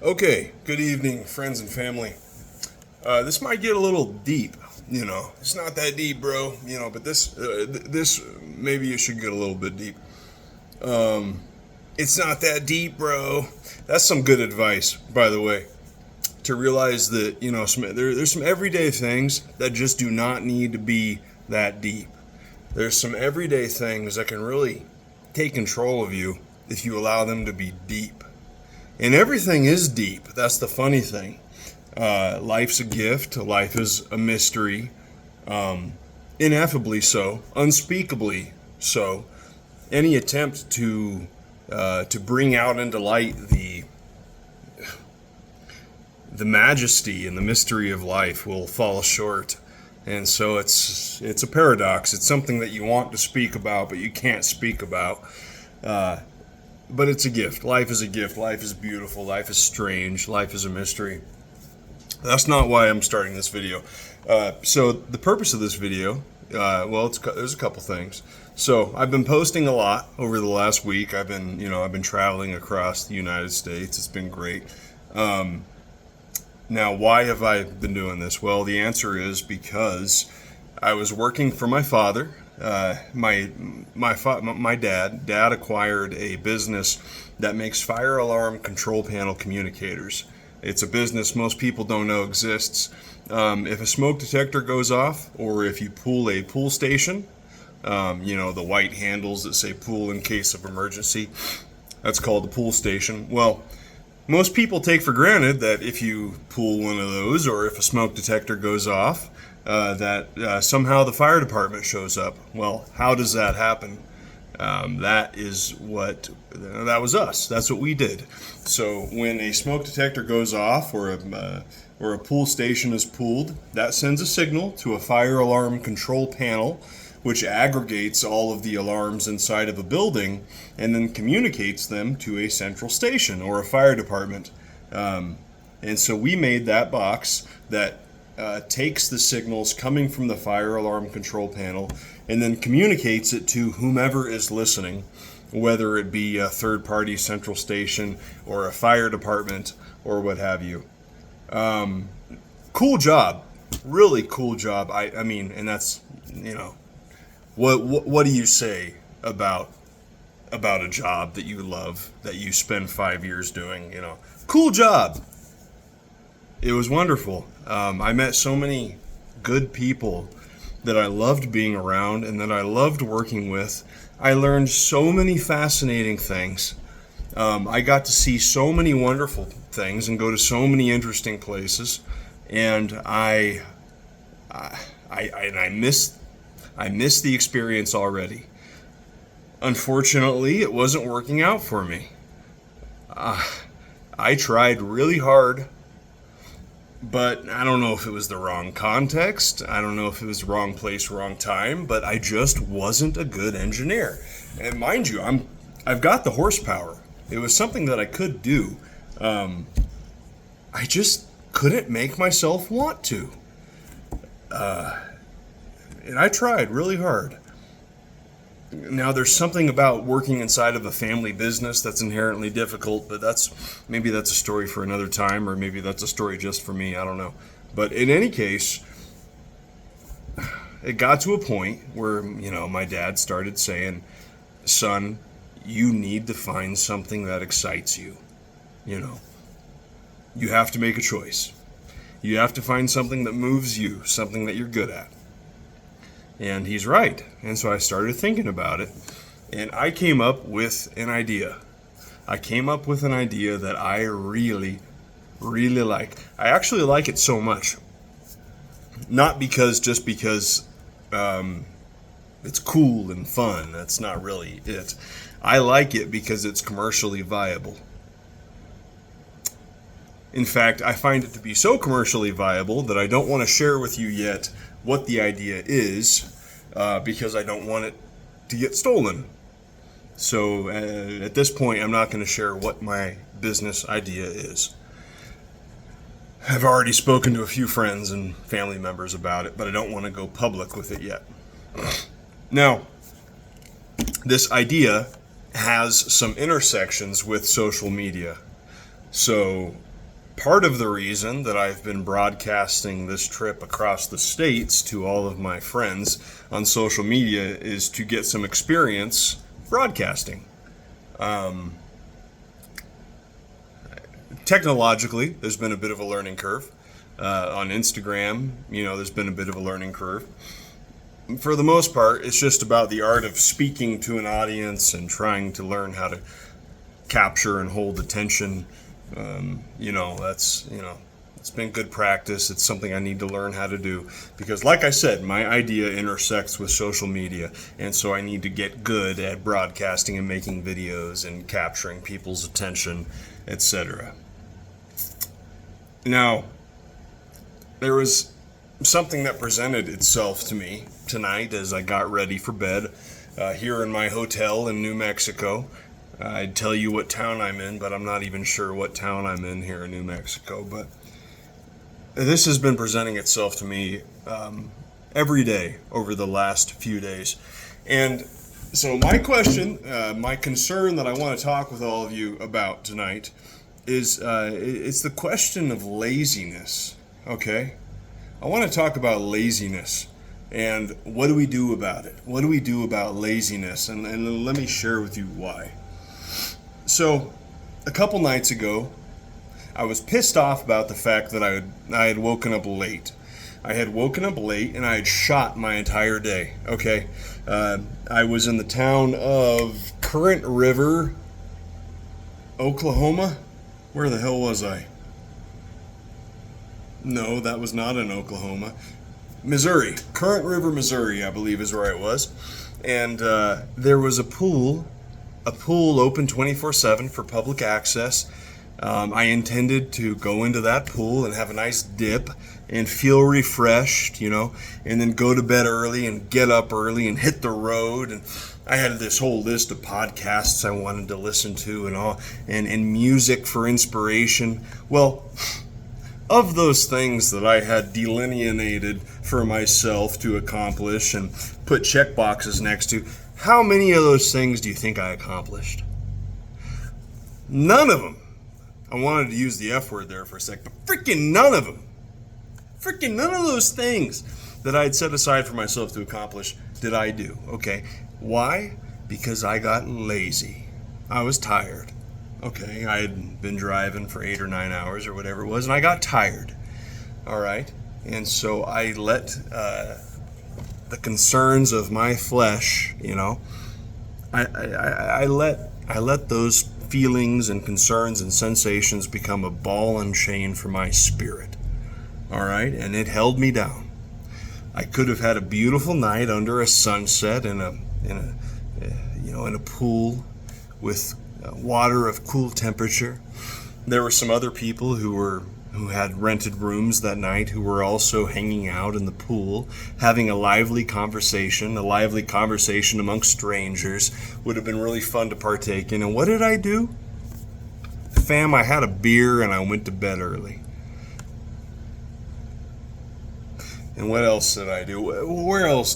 Okay, good evening, friends and family. This might get a little deep, It's not that deep, bro, but this maybe it should get a little bit deep. It's not that deep, bro. That's some good advice, by the way. To realize that there's some everyday things that just do not need to be that deep. There's some everyday things that can really take control of you if you allow them to be deep. And everything is deep. That's the funny thing. Life's a gift. Life is a mystery. Ineffably so. Unspeakably so. Any attempt to bring out into light the majesty and the mystery of life will fall short. And so it's a paradox. It's something that you want to speak about, but you can't speak about. But it's a gift. Life is a gift. Life is beautiful. Life is strange. Life is a mystery. That's not why I'm starting this video. So the purpose of this video, there's a couple things. So I've been posting a lot over the last week. I've been traveling across the United States. It's been great. Now, why have I been doing this? Well, the answer is because I was working for my father. My dad acquired a business that makes fire alarm control panel communicators. It's a business most people don't know exists. If a smoke detector goes off, or if you pull a pool station, the white handles that say pool in case of emergency, that's called a pool station. Well, most people take for granted that if you pull one of those, or if a smoke detector goes off, that somehow the fire department shows up. Well, how does that happen? That was us. That's what we did. So when a smoke detector goes off, or a pool station is pulled, that sends a signal to a fire alarm control panel, which aggregates all of the alarms inside of a building and then communicates them to a central station or a fire department. And so we made that box that takes the signals coming from the fire alarm control panel and then communicates it to whomever is listening, whether it be a third-party central station or a fire department or what have you. Cool job, really cool job. I mean, and that's what do you say about a job that you love, that you spend 5 years doing? Cool job. It was wonderful. I met so many good people that I loved being around and that I loved working with. I learned so many fascinating things. I got to see so many wonderful things and go to so many interesting places. And I miss the experience already. Unfortunately, it wasn't working out for me. I tried really hard. But I don't know if it was the wrong context. I don't know if it was the wrong place, wrong time. But I just wasn't a good engineer. And mind you, I've got the horsepower. It was something that I could do. I just couldn't make myself want to. And I tried really hard. Now, there's something about working inside of a family business that's inherently difficult, but maybe that's a story for another time, or maybe that's a story just for me. I don't know. But in any case, it got to a point where, my dad started saying, "Son, you need to find something that excites you. You have to make a choice. You have to find something that moves you, something that you're good at." And he's right. And so I started thinking about it, and I came up with an idea. I came up with an idea that I really, really like. I actually like it so much. Not just because it's cool and fun. That's not really it. I like it because it's commercially viable. In fact, I find it to be so commercially viable that I don't want to share with you yet what the idea is, because I don't want it to get stolen. So at this point, I'm not going to share what my business idea is. I've already spoken to a few friends and family members about it, but I don't want to go public with it yet. Now, this idea has some intersections with social media. So Part of the reason that I've been broadcasting this trip across the states to all of my friends on social media is to get some experience broadcasting. Technologically, there's been a bit of a learning curve. On Instagram, there's been a bit of a learning curve. For the most part, it's just about the art of speaking to an audience and trying to learn how to capture and hold attention. It's been good practice. It's something I need to learn how to do because, like I said, my idea intersects with social media, and so I need to get good at broadcasting and making videos and capturing people's attention, etc. Now, there was something that presented itself to me tonight as I got ready for bed here in my hotel in New Mexico. I'd tell you what town I'm in, but I'm not even sure what town I'm in here in New Mexico. But this has been presenting itself to me every day over the last few days. And so my question, my concern that I want to talk with all of you about tonight is it's the question of laziness, okay? I want to talk about laziness and what do we do about it? What do we do about laziness? And let me share with you why. So, a couple nights ago, I was pissed off about the fact that I had woken up late. I had woken up late and I had shot my entire day, okay? I was in the town of Current River, Oklahoma. Where the hell was I? No, that was not in Oklahoma. Missouri. Current River, Missouri, I believe is where I was. And there was a pool open 24/7 for public access. I intended to go into that pool and have a nice dip and feel refreshed, and then go to bed early and get up early and hit the road. And I had this whole list of podcasts I wanted to listen to and all, and music for inspiration. Well, of those things that I had delineated for myself to accomplish and put check boxes next to, how many of those things do you think I accomplished? None of them. I wanted to use the F word there for a sec, but freaking none of them. Freaking none of those things that I had set aside for myself to accomplish did I do, okay? Why? Because I got lazy. I was tired. Okay, I had been driving for 8 or 9 hours or whatever it was, and I got tired. All right, and so I let the concerns of my flesh, I let those feelings and concerns and sensations become a ball and chain for my spirit. All right, and it held me down. I could have had a beautiful night under a sunset in a pool with water of cool temperature. There were some other people who had rented rooms that night who were also hanging out in the pool, having a lively conversation amongst strangers. Would have been really fun to partake in. And what did I do? Fam, I had a beer and I went to bed early. And what else did I do? Where else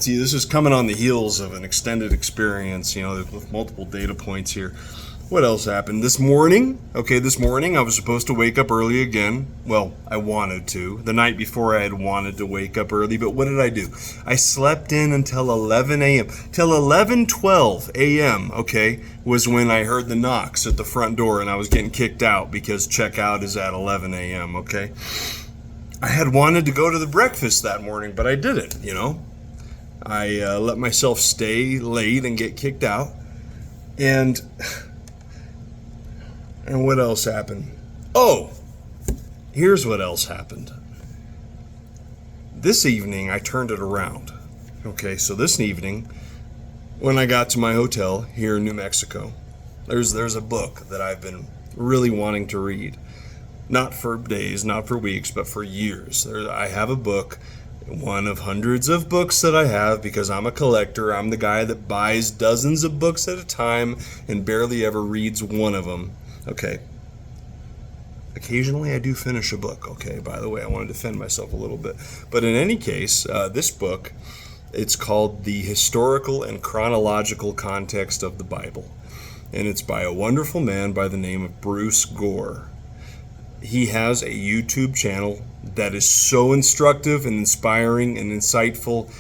See, this is coming on the heels of an extended experience, with multiple data points here. What else happened? This morning I was supposed to wake up early again. Well, I wanted to. The night before I had wanted to wake up early, but what did I do? I slept in until 11 a.m. Till 11:12 a.m., was when I heard the knocks at the front door and I was getting kicked out because checkout is at 11 a.m., I had wanted to go to the breakfast that morning, but I didn't, I let myself stay late and get kicked out. And what else happened? Oh, here's what else happened. This evening, I turned it around. So this evening, when I got to my hotel here in New Mexico, there's a book that I've been really wanting to read. Not for days, not for weeks, but for years. I have a book, one of hundreds of books that I have because I'm a collector. I'm the guy that buys dozens of books at a time and barely ever reads one of them. Occasionally I do finish a book, by the way, I want to defend myself a little bit. But in any case, this book, it's called The Historical and Chronological Context of the Bible. And it's by a wonderful man by the name of Bruce Gore. he has a YouTube channel that is so instructive and inspiring and insightful.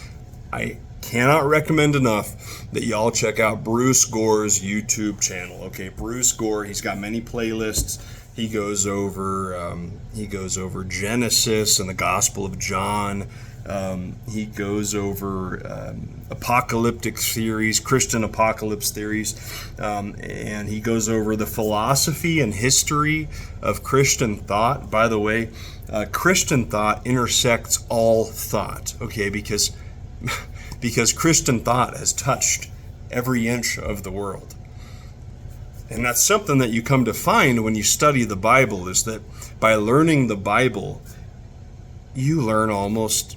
I cannot recommend enough that y'all check out Bruce Gore's YouTube channel. Okay, Bruce Gore, he's got many playlists. He goes over Genesis and the Gospel of John. He goes over apocalyptic theories, Christian apocalypse theories, and he goes over the philosophy and history of Christian thought. By the way, Christian thought intersects all thought, okay, because Christian thought has touched every inch of the world. And that's something that you come to find when you study the Bible, is that by learning the Bible, you learn almost,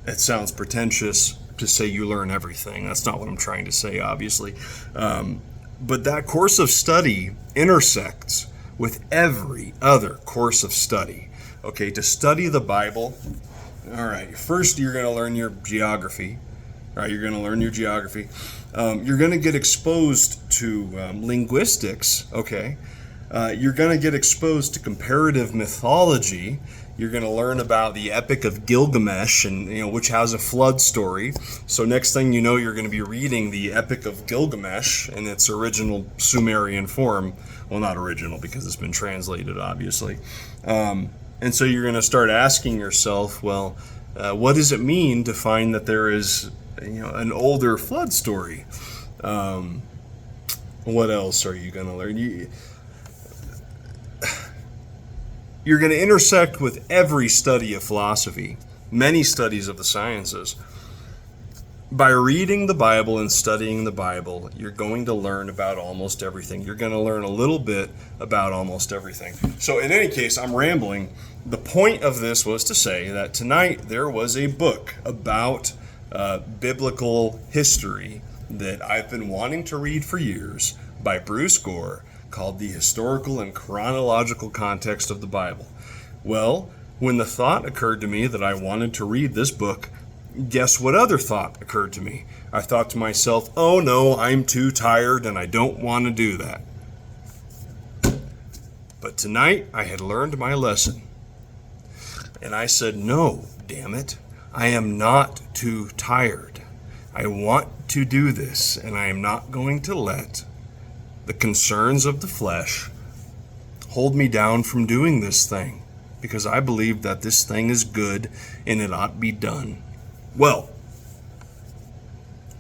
it sounds pretentious to say you learn everything. That's not what I'm trying to say, obviously. But that course of study intersects with every other course of study. Okay, to study the Bible, all right, first you're going to learn your geography. All right, you're going to learn your geography. You're going to get exposed to linguistics, okay? You're going to get exposed to comparative mythology. You're going to learn about the Epic of Gilgamesh, and which has a flood story. So next thing you know, you're going to be reading the Epic of Gilgamesh in its original Sumerian form. Well, not original because it's been translated, obviously. And so you're going to start asking yourself, well, what does it mean to find that there is an older flood story? What else are you going to learn? You're going to intersect with every study of philosophy, many studies of the sciences. By reading the Bible and studying the Bible, you're going to learn about almost everything. You're going to learn a little bit about almost everything. So in any case, I'm rambling. The point of this was to say that tonight there was a book about biblical history that I've been wanting to read for years by Bruce Gore, called The Historical and Chronological Context of the Bible. Well, when the thought occurred to me that I wanted to read this book, guess what other thought occurred to me? I thought to myself, oh no, I'm too tired and I don't want to do that. But tonight I had learned my lesson. And I said, no, damn it, I am not too tired. I want to do this, and I am not going to let the concerns of the flesh hold me down from doing this thing, because I believe that this thing is good and it ought to be done. Well,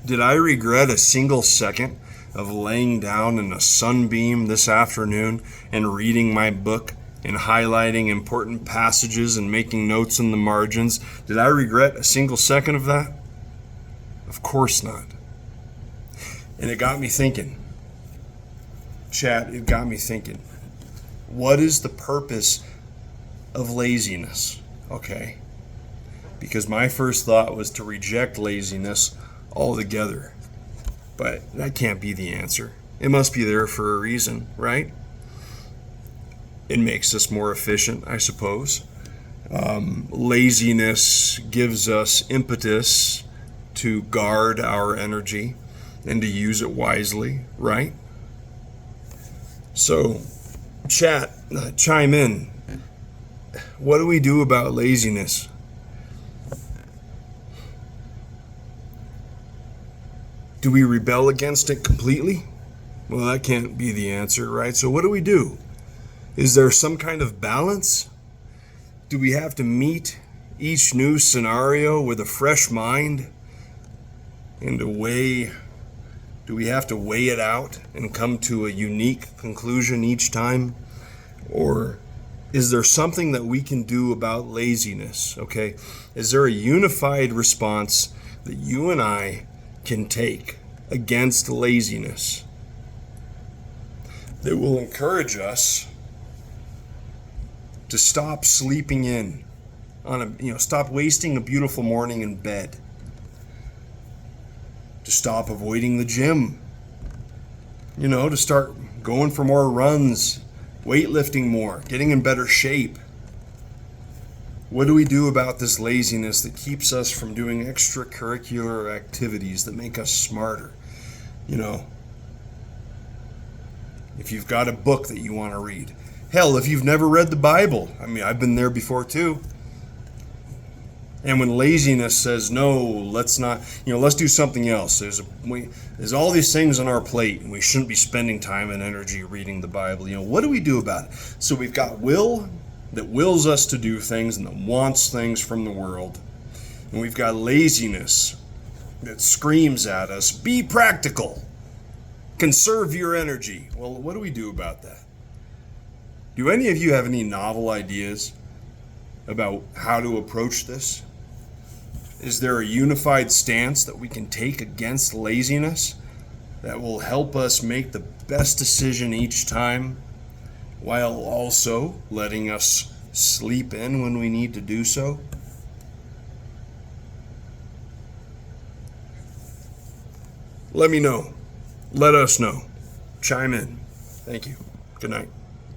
did I regret a single second of laying down in a sunbeam this afternoon and reading my book and highlighting important passages and making notes in the margins? Did I regret a single second of that? Of course not. And it got me thinking. Chat, it got me thinking. What is the purpose of laziness? Okay. Because my first thought was to reject laziness altogether. But that can't be the answer. It must be there for a reason, right? It makes us more efficient, I suppose. Laziness gives us impetus to guard our energy and to use it wisely, right? So, chat, chime in. What do we do about laziness? Do we rebel against it completely? Well, that can't be the answer, right? So what do we do? Is there some kind of balance? Do we have to meet each new scenario with a fresh mind and do we have to weigh it out and come to a unique conclusion each time? Or is there something that we can do about laziness? Okay, is there a unified response that you and I can take against laziness that will encourage us to stop sleeping in on stop wasting a beautiful morning in bed, to stop avoiding the gym, to start going for more runs, weightlifting more, getting in better shape? What do we do about this laziness that keeps us from doing extracurricular activities that make us smarter? If you've got a book that you want to read, Hell, if you've never read the Bible, I mean, I've been there before too. And when laziness says, no, let's not, let's do something else. There's all these things on our plate, and we shouldn't be spending time and energy reading the Bible. What do we do about it? So we've got will that wills us to do things and that wants things from the world. And we've got laziness that screams at us, be practical, conserve your energy. Well, what do we do about that? Do any of you have any novel ideas about how to approach this? Is there a unified stance that we can take against laziness that will help us make the best decision each time, while also letting us sleep in when we need to do so? Let me know. Let us know. Chime in. Thank you. Good night.